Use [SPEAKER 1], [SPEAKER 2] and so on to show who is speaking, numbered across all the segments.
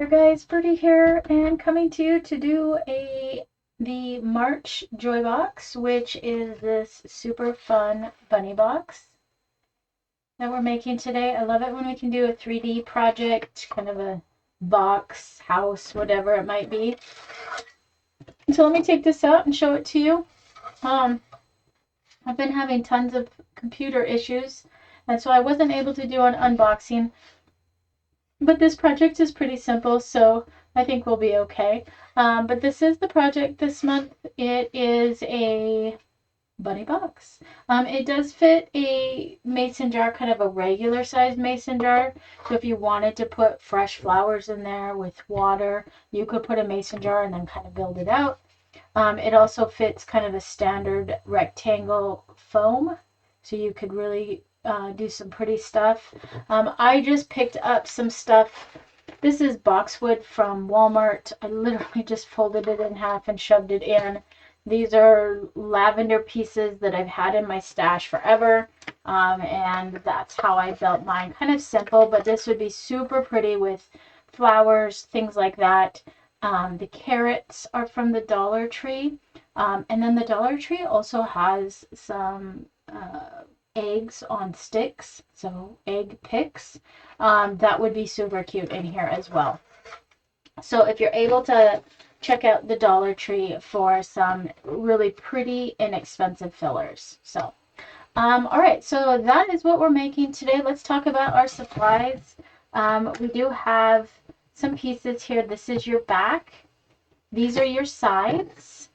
[SPEAKER 1] Hey guys, Birdie here, and coming to you to do the March Joy Box, which is this super fun bunny box that we're making today. I love it when we can do a 3D project, kind of a box, house, whatever it might be. So let me take this out and show it to you. I've been having tons of computer issues, and so I wasn't able to do an unboxing. But this project is pretty simple, so I think we'll be okay. But this is the project this month. It is a bunny box. It does fit a mason jar, kind of a regular sized mason jar. So if you wanted to put fresh flowers in there with water, you could put a mason jar and then kind of build it out. It also fits kind of a standard rectangle foam, so you could really do some pretty stuff. I just picked up some stuff. This is boxwood from Walmart. I literally just folded it in half and shoved it in. These are lavender pieces that I've had in my stash forever, and that's how I built mine. Kind of simple, but this would be super pretty with flowers, things like that. The carrots are from the Dollar Tree, and then the Dollar Tree also has some eggs on sticks, so egg picks. That would be super cute in here as well. So if you're able to check out the Dollar Tree for some really pretty inexpensive fillers. So, all right, so that is what we're making today. Let's talk about our supplies. We do have some pieces here. This is your back. These are your sides.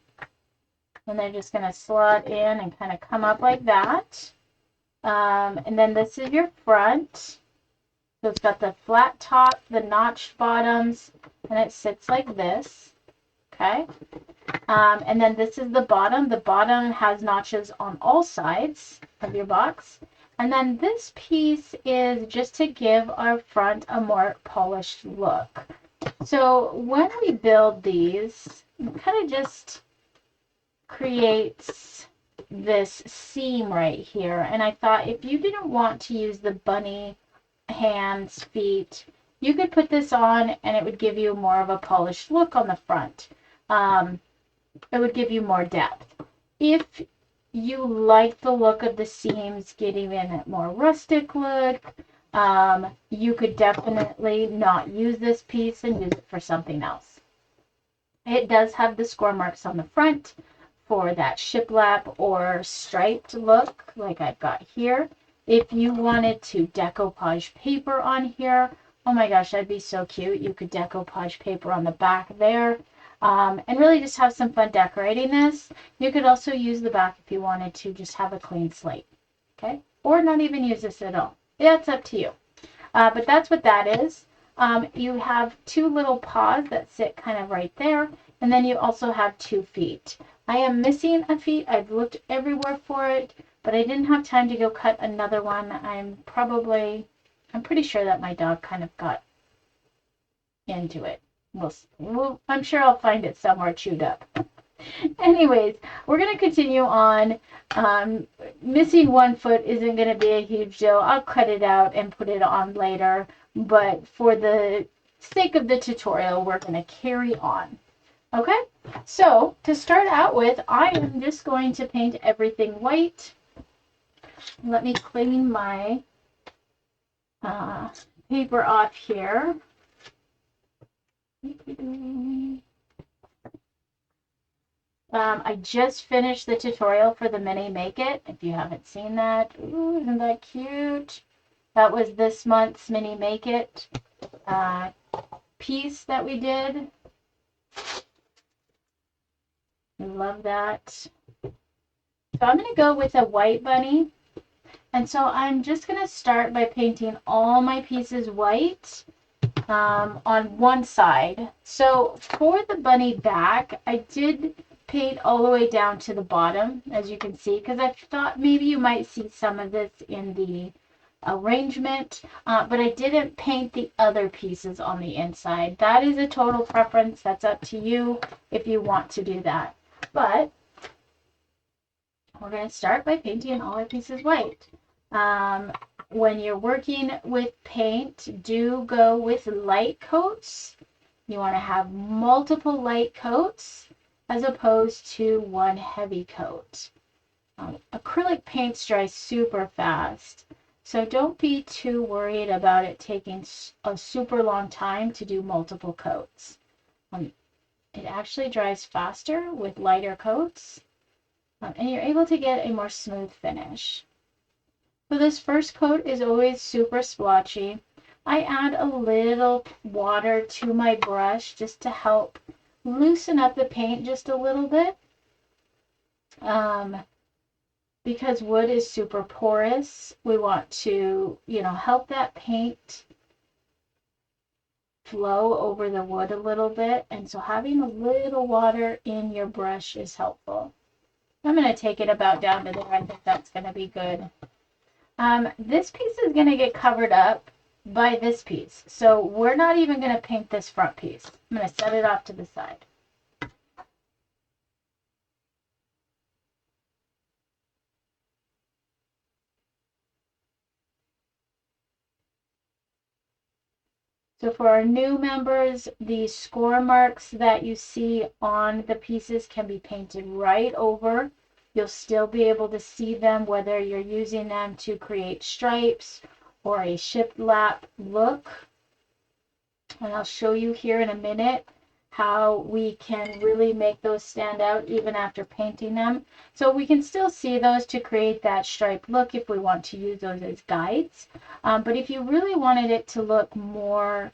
[SPEAKER 1] And they're just going to slot in and kind of come up like that. And then this is your front. So it's got the flat top, the notched bottoms, and it sits like this. Okay. And then this is the bottom. The bottom has notches on all sides of your box. And then this piece is just to give our front a more polished look. So when we build these, it kind of just creates this seam right here. And I thought if you didn't want to use the bunny hands, feet, you could put this on and it would give you more of a polished look on the front. It would give you more depth. If you like the look of the seams, getting in a more rustic look, you could definitely not use this piece and use it for something else. It does have the score marks on the front for that shiplap or striped look like I've got here. If you wanted to decoupage paper on here, oh my gosh, that'd be so cute. You could decoupage paper on the back there, and really just have some fun decorating this. You could also use the back if you wanted to just have a clean slate, okay? Or not even use this at all. That's up to you. But that's what that is. You have two little paws that sit kind of right there, and then you also have 2 feet. I am missing a feet. I've looked everywhere for it, but I didn't have time to go cut another one. I'm pretty sure that my dog kind of got into it. I'm sure I'll find it somewhere chewed up. Anyways, we're going to continue on. Missing 1 foot isn't going to be a huge deal. I'll cut it out and put it on later, but for the sake of the tutorial, we're going to carry on. Okay, so to start out with, I am just going to paint everything white. Let me clean my paper off here. I just finished the tutorial for the Mini Make It. If you haven't seen that, ooh, isn't that cute? That was this month's Mini Make It piece that we did. I love that. So I'm going to go with a white bunny. And so I'm just going to start by painting all my pieces white on one side. So for the bunny back, I did paint all the way down to the bottom, as you can see, because I thought maybe you might see some of this in the arrangement, but I didn't paint the other pieces on the inside. That is a total preference. That's up to you if you want to do that. But we're going to start by painting all our pieces white. When you're working with paint, do go with light coats You want to have multiple light coats as opposed to one heavy coat. Acrylic paints dry super fast, so don't be too worried about it taking a super long time to do multiple coats. It actually dries faster with lighter coats, and you're able to get a more smooth finish. So this first coat is always super splotchy. I add a little water to my brush just to help loosen up the paint just a little bit. Because wood is super porous, we want to, help that paint flow over the wood a little bit. And so having a little water in your brush is helpful. I'm going to take it about down to there. I think that's going to be good. This piece is going to get covered up by this piece. So we're not even going to paint this front piece. I'm going to set it off to the side. So for our new members, the score marks that you see on the pieces can be painted right over. You'll still be able to see them whether you're using them to create stripes or a shiplap look. And I'll show you here in a minute how we can really make those stand out even after painting them. So we can still see those to create that striped look if we want to use those as guides. But if you really wanted it to look more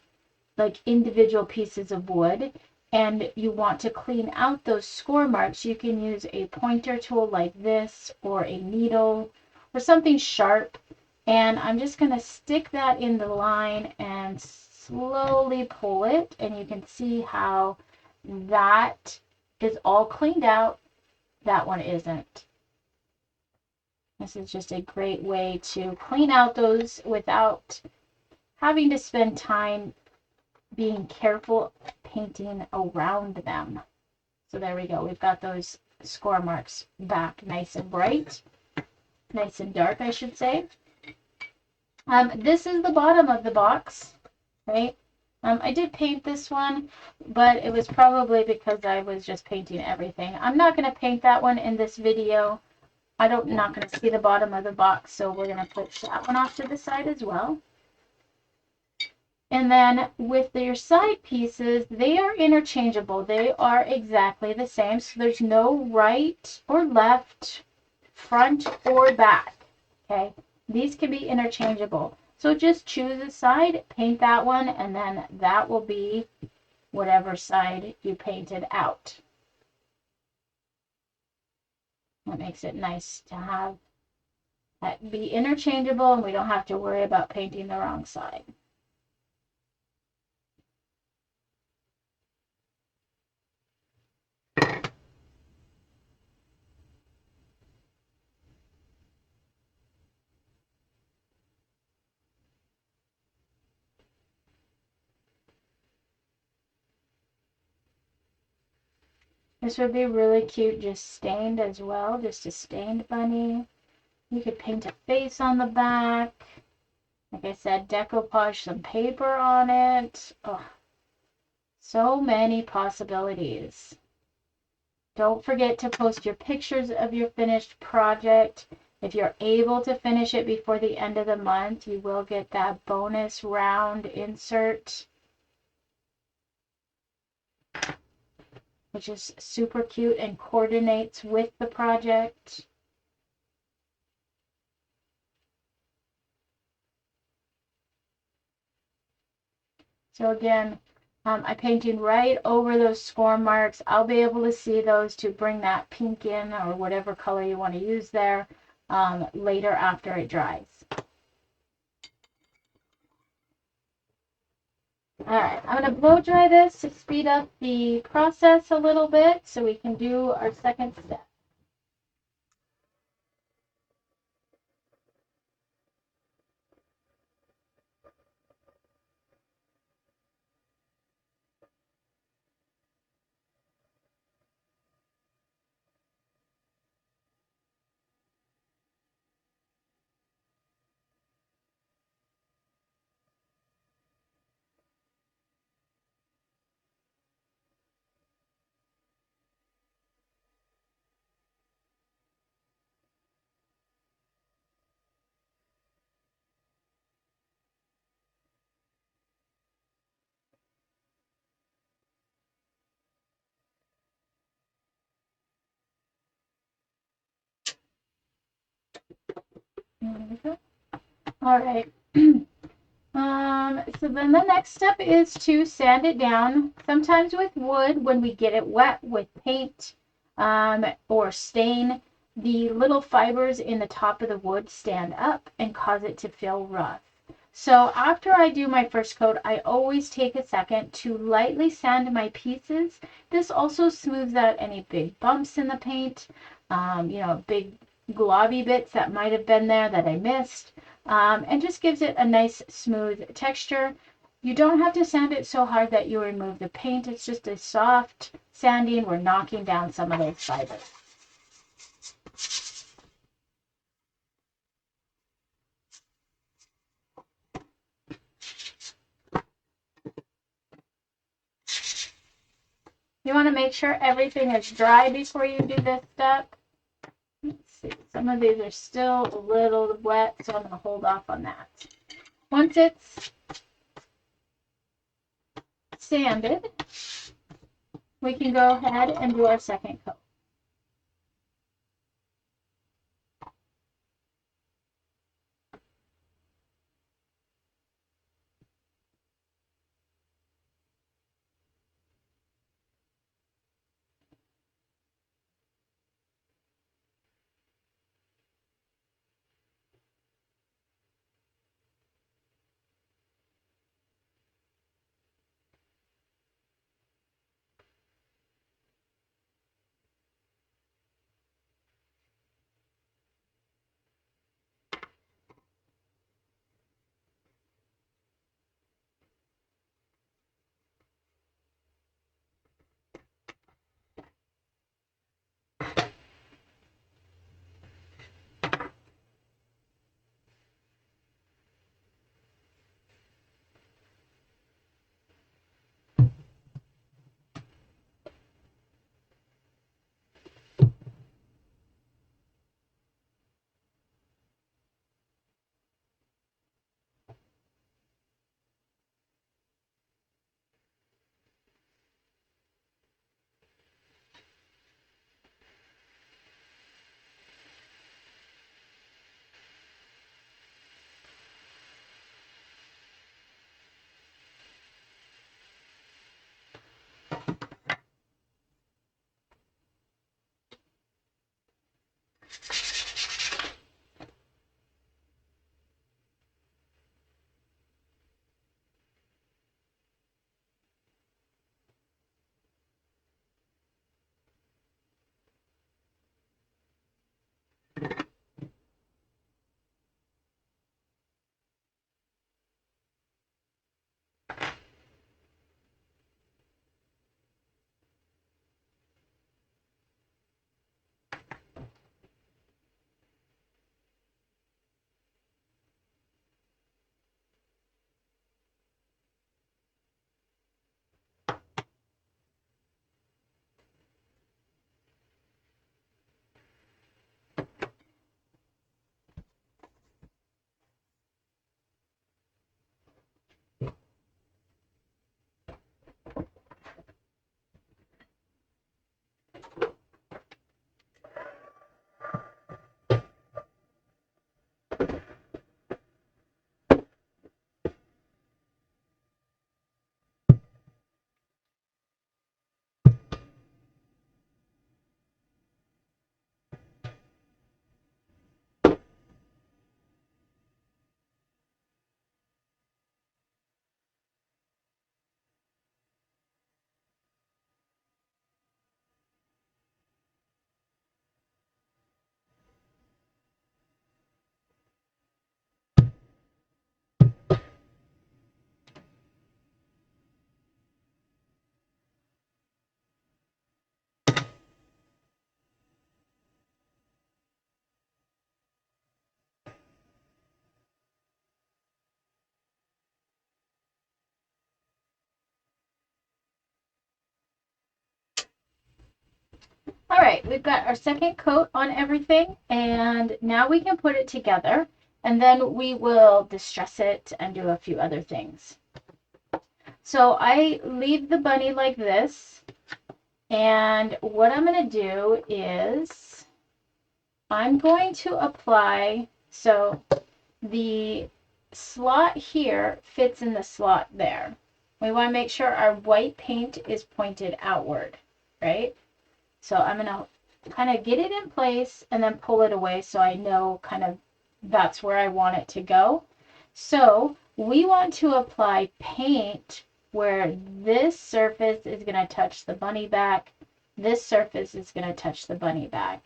[SPEAKER 1] like individual pieces of wood and you want to clean out those score marks, you can use a pointer tool like this or a needle or something sharp. And I'm just going to stick that in the line and slowly pull it, and you can see how that is all cleaned out. That one isn't. This is just a great way to clean out those without having to spend time being careful painting around them. So there we go. We've got those score marks back nice and bright, nice and dark, I should say. This is the bottom of the box, right? I did paint this one, but it was probably because I was just painting everything. I'm not going to paint that one in this video. I'm not going to see the bottom of the box, so we're going to push that one off to the side as well. And then with your side pieces, they are interchangeable. They are exactly the same, so there's no right or left, front or back, okay? These can be interchangeable. So just choose a side, paint that one, and then that will be whatever side you painted out. That makes it nice to have that be interchangeable, and we don't have to worry about painting the wrong side. This would be really cute just stained as well, just a stained bunny. You could paint a face on the back. Like I said, decoupage some paper on it. Oh, so many possibilities. Don't forget to post your pictures of your finished project. If you're able to finish it before the end of the month, you will get that bonus round insert, which is super cute and coordinates with the project. So again, I'm painting right over those score marks. I'll be able to see those to bring that pink in or whatever color you want to use there later after it dries. All right, I'm going to blow dry this to speed up the process a little bit so we can do our second step. All right. So then the next step is to sand it down. Sometimes with wood, when we get it wet with paint or stain, the little fibers in the top of the wood stand up and cause it to feel rough. So after I do my first coat, I always take a second to lightly sand my pieces. This also smooths out any big bumps in the paint, big globby bits that might have been there that I missed, and just gives it a nice smooth texture. You don't have to sand it so hard that you remove the paint. It's just a soft sanding. We're knocking down some of those fibers. You want to make sure everything is dry before you do this step. Let's see, some of these are still a little wet, so I'm going to hold off on that. Once it's sanded, we can go ahead and do our second coat. All right, we've got our second coat on everything, and now we can put it together, and then we will distress it and do a few other things. So I leave the bunny like this, and what I'm going to do is I'm going to apply So the slot here fits in the slot there. We want to make sure our white paint is pointed outward, right? So I'm going to kind of get it in place and then pull it away so I know kind of that's where I want it to go. So we want to apply paint where this surface is going to touch the bunny back. This surface is going to touch the bunny back.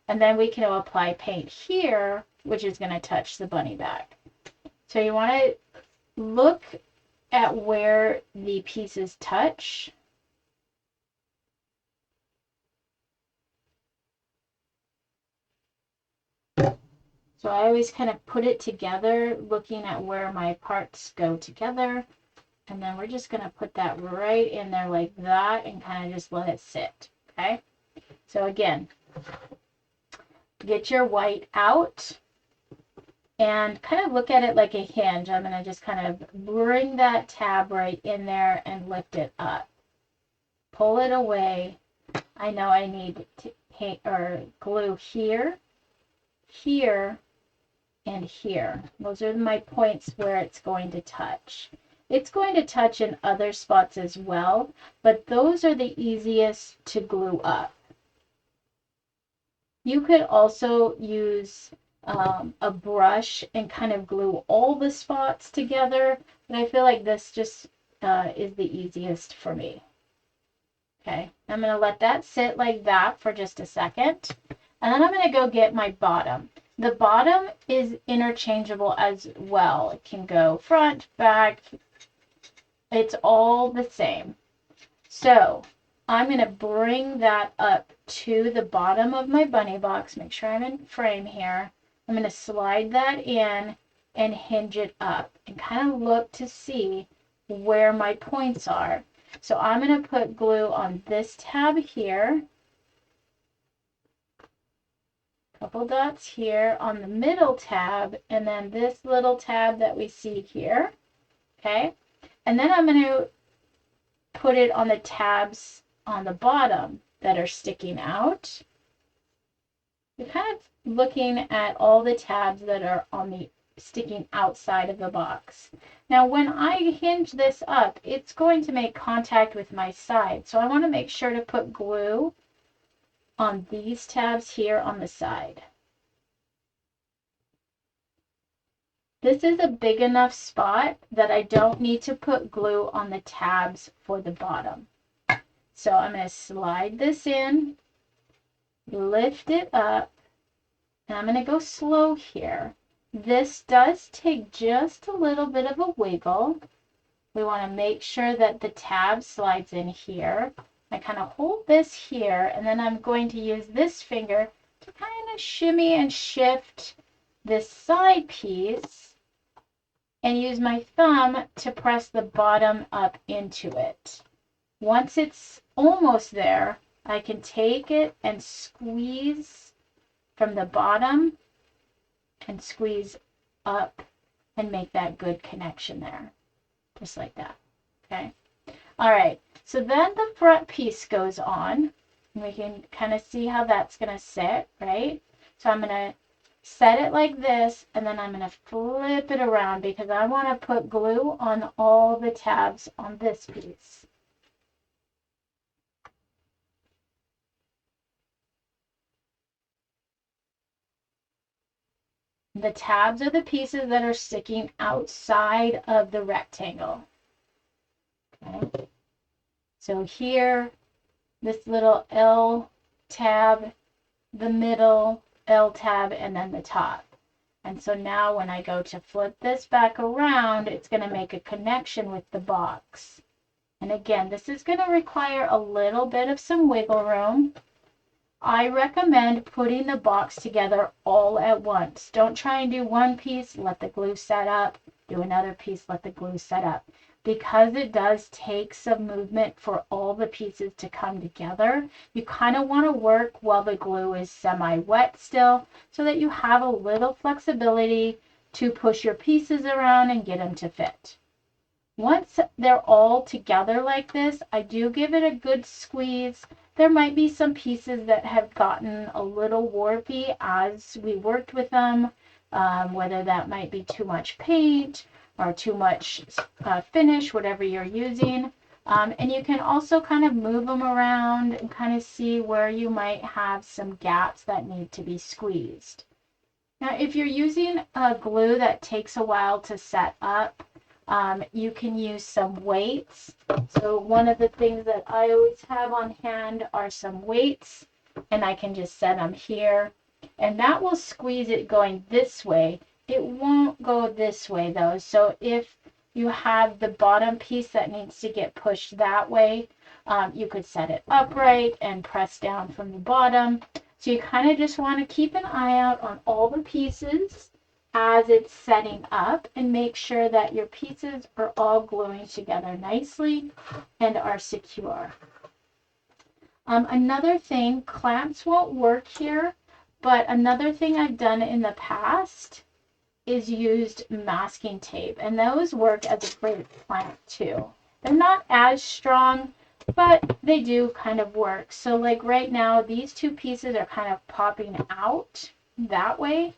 [SPEAKER 1] And then we can apply paint here, which is going to touch the bunny back. So you want to look at where the pieces touch. So I always kind of put it together, looking at where my parts go together. And then we're just going to put that right in there like that and kind of just let it sit. Okay. So again, get your white out and kind of look at it like a hinge. I'm going to just kind of bring that tab right in there and lift it up. Pull it away. I know I need to paint or glue here, here, and here. Those are my points where it's going to touch. It's going to touch in other spots as well, but those are the easiest to glue up. You could also use a brush and kind of glue all the spots together, but I feel like this just is the easiest for me. Okay, I'm going to let that sit like that for just a second, and then I'm going to go get my bottom. The bottom is interchangeable as well. It can go front, back, it's all the same. So I'm going to bring that up to the bottom of my bunny box. Make sure I'm in frame here. I'm going to slide that in and hinge it up and kind of look to see where my points are. So I'm going to put glue on this tab here. Couple dots here on the middle tab, and then this little tab that we see here. Okay. And then I'm going to put it on the tabs on the bottom that are sticking out. You're kind of looking at all the tabs that are on the sticking outside of the box. Now when I hinge this up, it's going to make contact with my side. So I want to make sure to put glue on these tabs here on the side. This is a big enough spot that I don't need to put glue on the tabs for the bottom. So I'm going to slide this in, lift it up, and I'm going to go slow here. This does take just a little bit of a wiggle. We want to make sure that the tab slides in here. I kind of hold this here, and then I'm going to use this finger to kind of shimmy and shift this side piece and use my thumb to press the bottom up into it. Once it's almost there, I can take it and squeeze from the bottom and squeeze up and make that good connection there. Just like that. Okay. All right. So then the front piece goes on. And we can kind of see how that's going to sit, right? So I'm going to set it like this, and then I'm going to flip it around because I want to put glue on all the tabs on this piece. The tabs are the pieces that are sticking outside of the rectangle. Okay. So here, this little L tab, the middle L tab, and then the top. And so now when I go to flip this back around, it's going to make a connection with the box. And again, this is going to require a little bit of some wiggle room. I recommend putting the box together all at once. Don't try and do one piece, let the glue set up, do another piece, let the glue set up. Because it does take some movement for all the pieces to come together, you kind of want to work while the glue is semi-wet still so that you have a little flexibility to push your pieces around and get them to fit. Once they're all together like this, I do give it a good squeeze. There might be some pieces that have gotten a little warpy as we worked with them, whether that might be too much paint or too much finish, whatever you're using. And you can also kind of move them around and kind of see where you might have some gaps that need to be squeezed. Now, if you're using a glue that takes a while to set up, you can use some weights. So one of the things that I always have on hand are some weights, and I can just set them here. And that will squeeze it going this way. It won't go this way though. So if you have the bottom piece that needs to get pushed that way, you could set it upright and press down from the bottom. So you kind of just want to keep an eye out on all the pieces as it's setting up and make sure that your pieces are all gluing together nicely and are secure. Another thing, clamps won't work here, but another thing I've done in the past is used masking tape, and those work as a great clamp too. They're not as strong, but they do kind of work. So like right now, these two pieces are kind of popping out that way.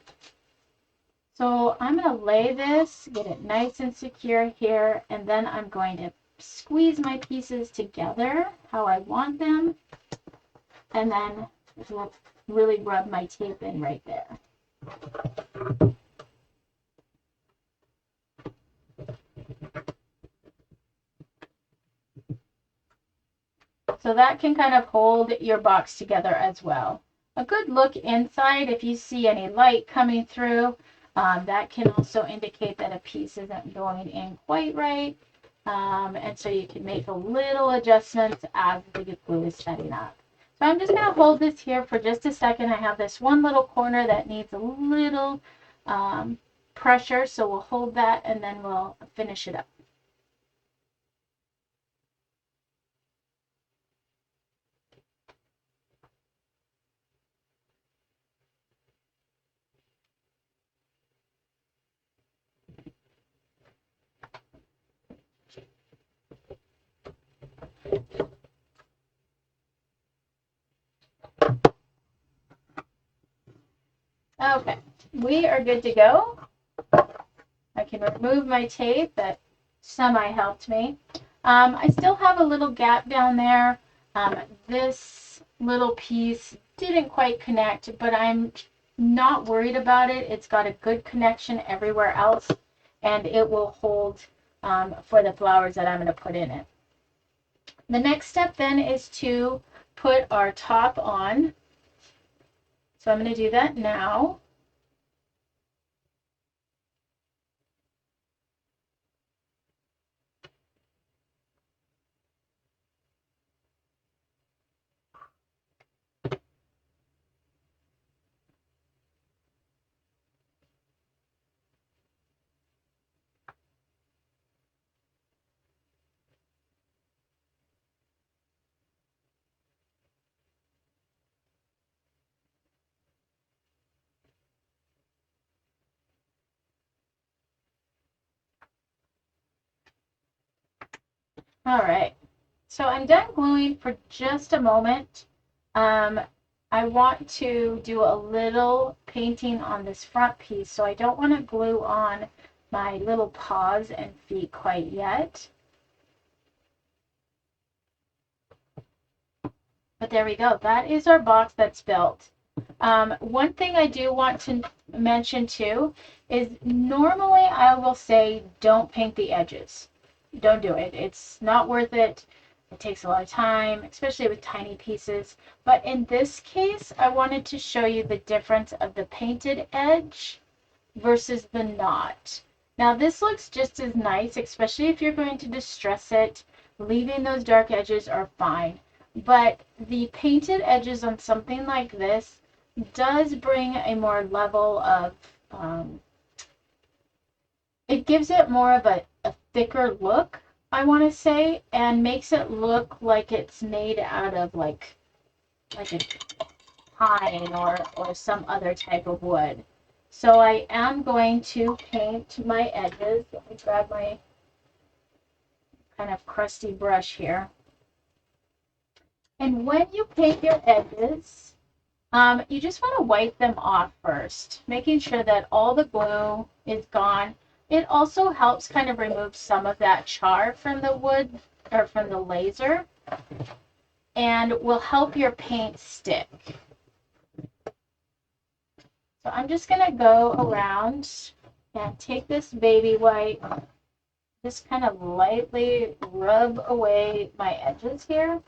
[SPEAKER 1] So I'm going to lay this, get it nice and secure here, and then I'm going to squeeze my pieces together how I want them, and then really rub my tape in right there. So that can kind of hold your box together as well. A good look inside, if you see any light coming through, that can also indicate that a piece isn't going in quite right. And so you can make a little adjustments as the glue is setting up. So I'm just going to hold this here for just a second. I have this one little corner that needs a little pressure, so we'll hold that and then we'll finish it up. Okay, we are good to go. I can remove my tape that semi-helped me. I still have a little gap down there. This little piece didn't quite connect, but I'm not worried about it. It's got a good connection everywhere else, and it will hold for the flowers that I'm going to put in it. The next step then is to put our top on. So I'm going to do that now. All right, so I'm done gluing for just a moment. I want to do a little painting on this front piece, so I don't want to glue on my little paws and feet quite yet. But there we go. That is our box that's built. One thing I do want to mention too is normally I will say don't paint the edges. Don't do it. It's not worth it. It takes a lot of time, especially with tiny pieces. But in this case, I wanted to show you the difference of the painted edge versus the not. Now this looks just as nice, especially if you're going to distress it. Leaving those dark edges are fine. But the painted edges on something like this does bring a more level of, it gives it more of a thicker look, I want to say, and makes it look like it's made out of like a pine or some other type of wood. So I am going to paint my edges. Let me grab my kind of crusty brush here. And when you paint your edges, You just want to wipe them off first, making sure that all the glue is gone. It also helps kind of remove some of that char from the wood or from the laser and will help your paint stick. So I'm just going to go around and take this baby wipe, just kind of lightly rub away my edges here.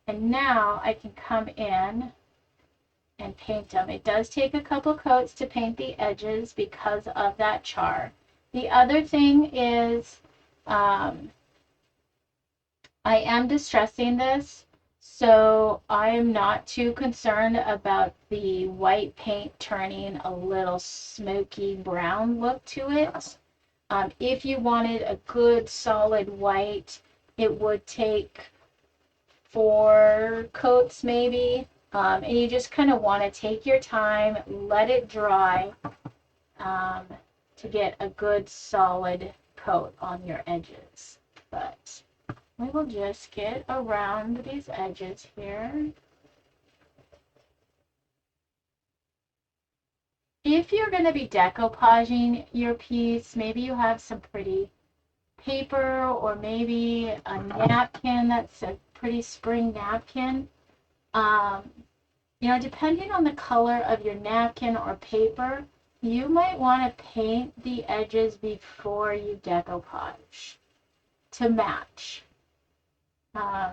[SPEAKER 1] And now I can come in and paint them. It does take a couple coats to paint the edges because of that char. The other thing is I am distressing this, so I am not too concerned about the white paint turning a little smoky brown look to it. If you wanted a good solid white, it would take 4 coats maybe. And you just kind of want to take your time, let it dry to get a good solid coat on your edges. But we will just get around these edges here. If you're going to be decoupaging your piece, maybe you have some pretty paper or maybe a napkin that's a pretty spring napkin. You know, depending on the color of your napkin or paper, you might want to paint the edges before you decoupage to match.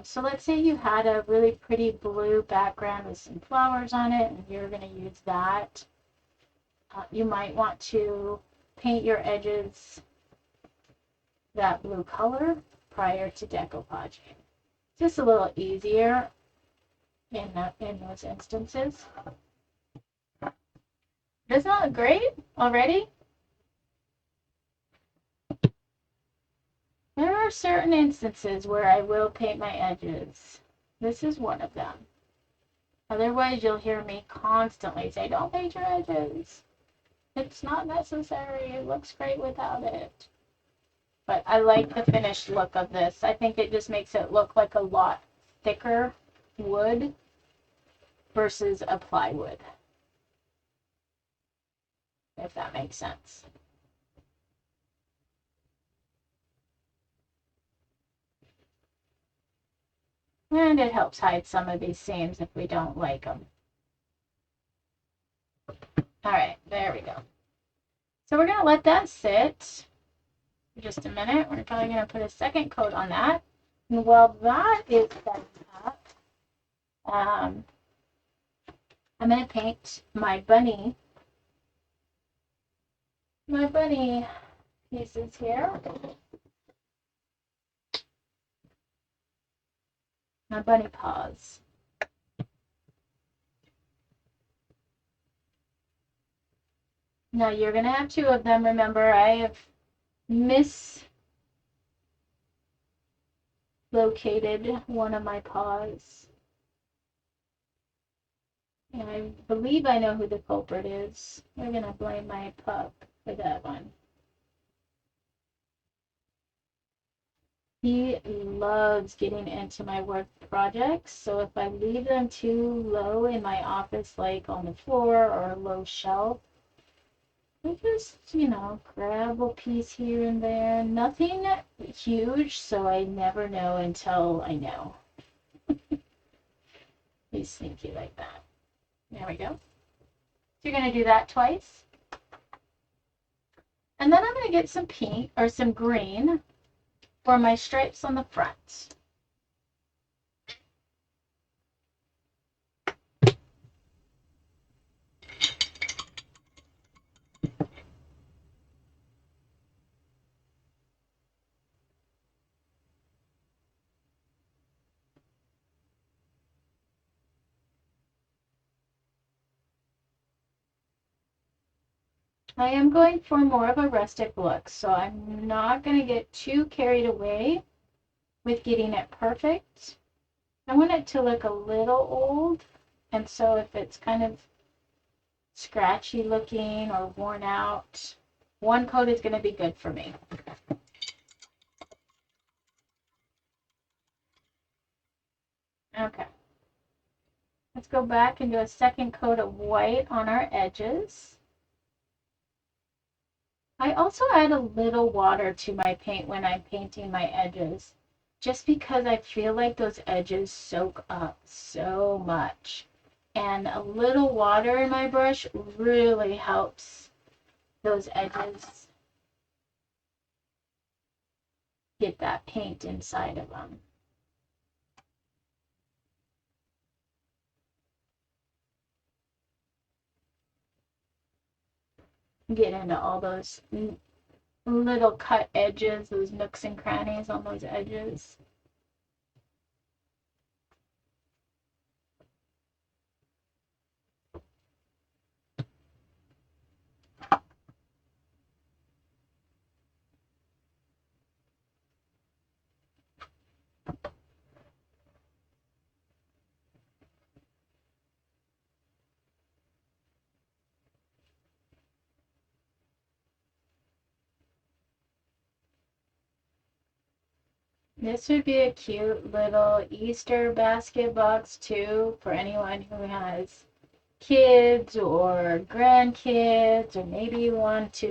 [SPEAKER 1] So let's say you had a really pretty blue background with some flowers on it and you're going to use that. You might want to paint your edges that blue color prior to decoupaging. Just a little easier in those instances. Doesn't that look great already? There are certain instances where I will paint my edges. This is one of them. Otherwise, you'll hear me constantly say, don't paint your edges. It's not necessary. It looks great without it. But I like the finished look of this. I think it just makes it look like a lot thicker wood versus a plywood, if that makes sense. And it helps hide some of these seams if we don't like them. All right, there we go. So we're going to let that sit for just a minute. We're probably going to put a second coat on that. And while that is setting up, I'm going to paint my bunny pieces here. My bunny paws. Now you're going to have 2 of them. Remember, I have mislocated one of my paws. And I believe I know who the culprit is. We're going to blame my pup for that one. He loves getting into my work projects, so if I leave them too low in my office, like on the floor or a low shelf, I just, you know, grab a piece here and there. Nothing huge, so I never know until I know. He's sneaky like that. There we go. So you're going to do that twice. And then I'm going to get some pink or some green for my stripes on the front. I am going for more of a rustic look, so I'm not going to get too carried away with getting it perfect. I want it to look a little old, and so if it's kind of scratchy looking or worn out, 1 coat is going to be good for me. Okay. Let's go back and do a second coat of white on our edges. I also add a little water to my paint when I'm painting my edges, just because I feel like those edges soak up so much. And a little water in my brush really helps those edges get that paint inside of them. Get into all those little cut edges, those nooks and crannies on those edges. This would be a cute little Easter basket box too for anyone who has kids or grandkids, or maybe you want to